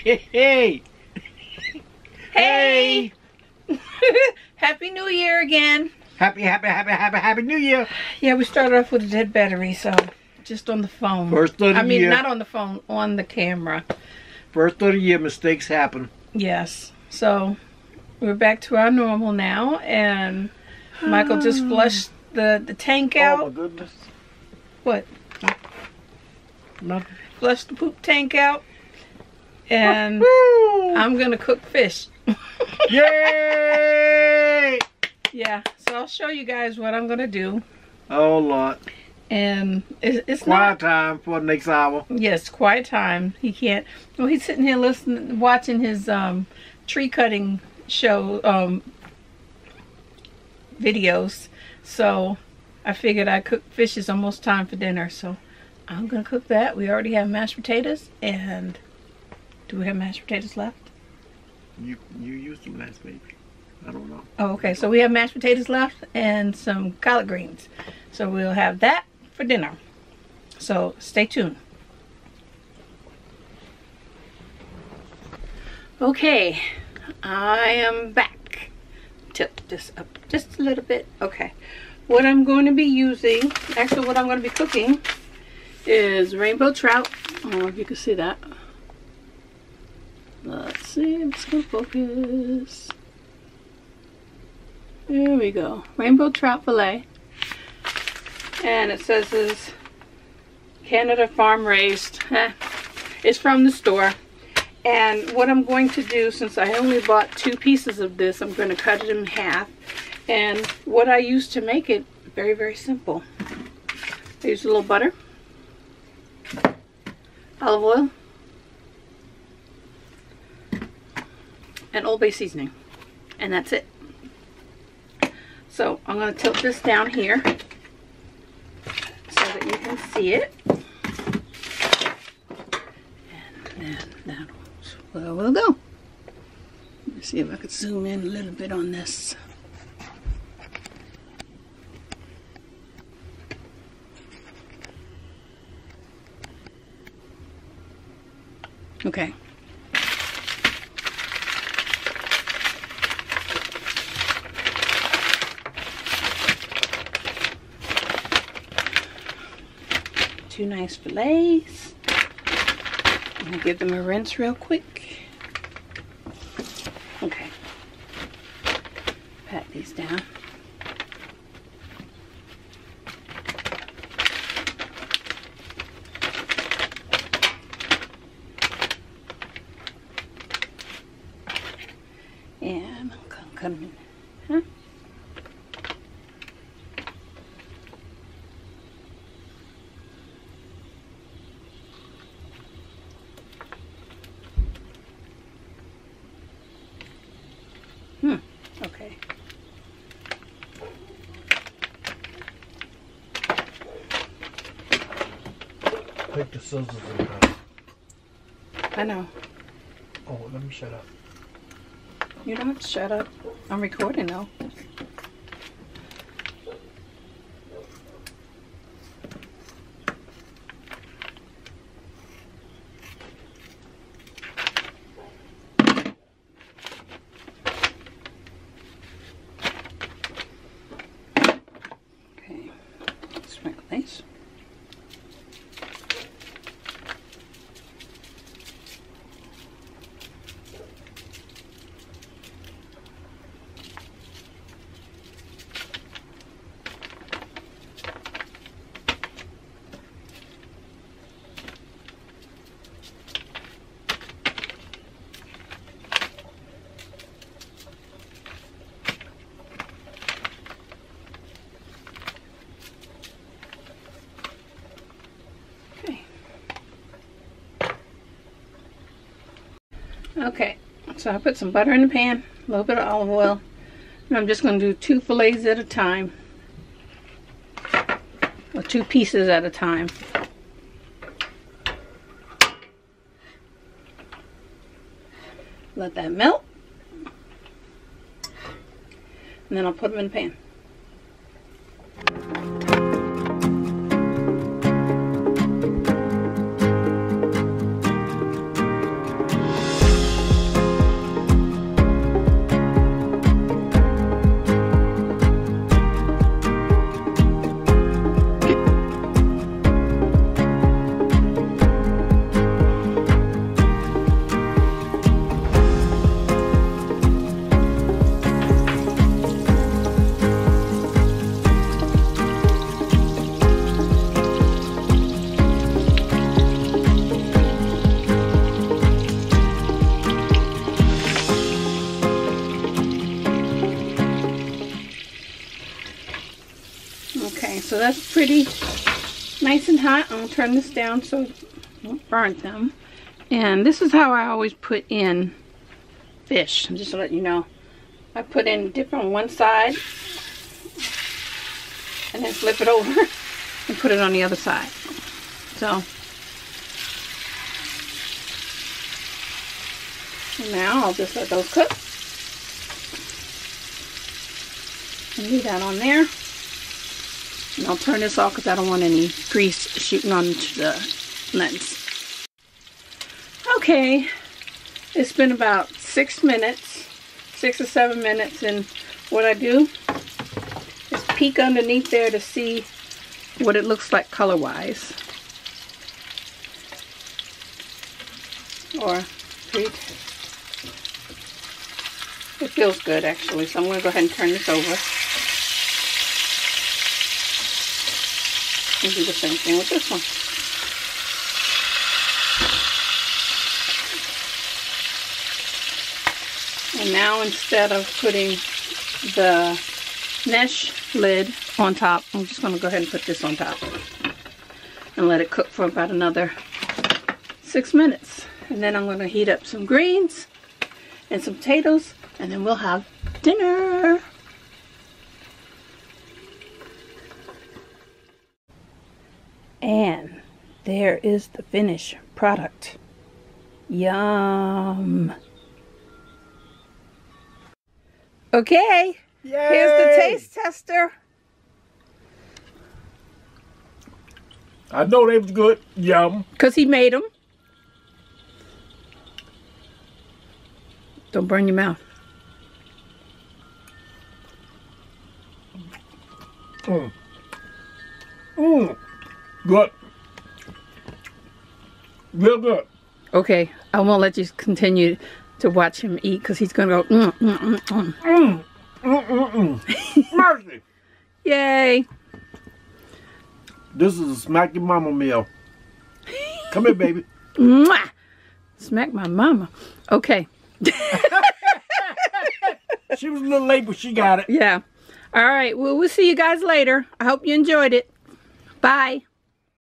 Hey! Hey! Happy New Year again. Happy New Year! Yeah, we started off with a dead battery, so just on the phone. First of the year. Not on the phone, on the camera. First of the year, mistakes happen. Yes. So we're back to our normal now, and Michael just flushed the tank out. Oh my goodness. What? Nothing. Flushed the poop tank out, and I'm gonna cook fish. Yay! Yeah, so I'll show you guys what I'm gonna do. Oh Lord. And it's quiet time for the next hour. Yes, quiet time. He can't. Well, he's sitting here listening, watching his tree cutting show videos. So I figured I'd cook fish. It's almost time for dinner, so I'm gonna cook that. We already have mashed potatoes, and do we have mashed potatoes left? You used them last week. I don't know. Oh, okay. So we have mashed potatoes left and some collard greens. So we'll have that for dinner. So stay tuned. Okay, I am back. Tilt this up just a little bit. Okay. What I'm going to be using, actually what I'm going to be cooking is rainbow trout. I don't know if you can see that. Let's see, I'm just going to focus. There we go. Rainbow trout fillet. And it says it's Canada farm raised. It's from the store. And what I'm going to do, since I only bought 2 pieces of this, I'm going to cut it in half. And what I use to make it, very, very simple. I use a little butter, olive oil, and Old Bay seasoning. And that's it. So I'm going to tilt this down here so that you can see it. And then that's where we'll go. Let me see if I could zoom in a little bit on this. Okay. Two nice fillets. I'm gonna give them a rinse real quick. Okay. Pat these down. And I'm gonna cut them in. Huh? Okay. Take the scissors and cut. I know. Oh, let me shut up. You don't have to shut up. I'm recording though. Okay, sprinkle these. Okay, so I put some butter in the pan, a little bit of olive oil, and I'm just going to do 2 fillets at a time, or 2 pieces at a time. Let that melt, and then I'll put them in the pan. Okay, so that's pretty nice and hot. I'm going to turn this down so it won't burn them. And this is how I always put in fish, just to let you know. I put in dip on one side and then flip it over and put it on the other side. So now I'll just let those cook. And leave that on there. And I'll turn this off because I don't want any grease shooting onto the lens. Okay, it's been about 6 minutes, 6 or 7 minutes, and what I do is peek underneath there to see what it looks like color-wise. Or it feels good actually, so I'm going to go ahead and turn this over. And do the same thing with this one. And now instead of putting the mesh lid on top, I'm just going to go ahead and put this on top. And let it cook for about another 6 minutes. And then I'm going to heat up some greens and some potatoes, and then we'll have dinner. And there is the finished product. Yum. Okay, Yay! Here's the taste tester. I know they was good. Yum. Because he made them. Don't burn your mouth. Mmm. Mmm. Good. Real good. Okay, I won't let you continue to watch him eat because he's going to go Mercy. Yay. This is a smack your mama meal. Come here, baby. Mwah. Smack my mama. Okay. She was a little late, but she got it. Yeah. All right. Well, we'll see you guys later. I hope you enjoyed it. Bye.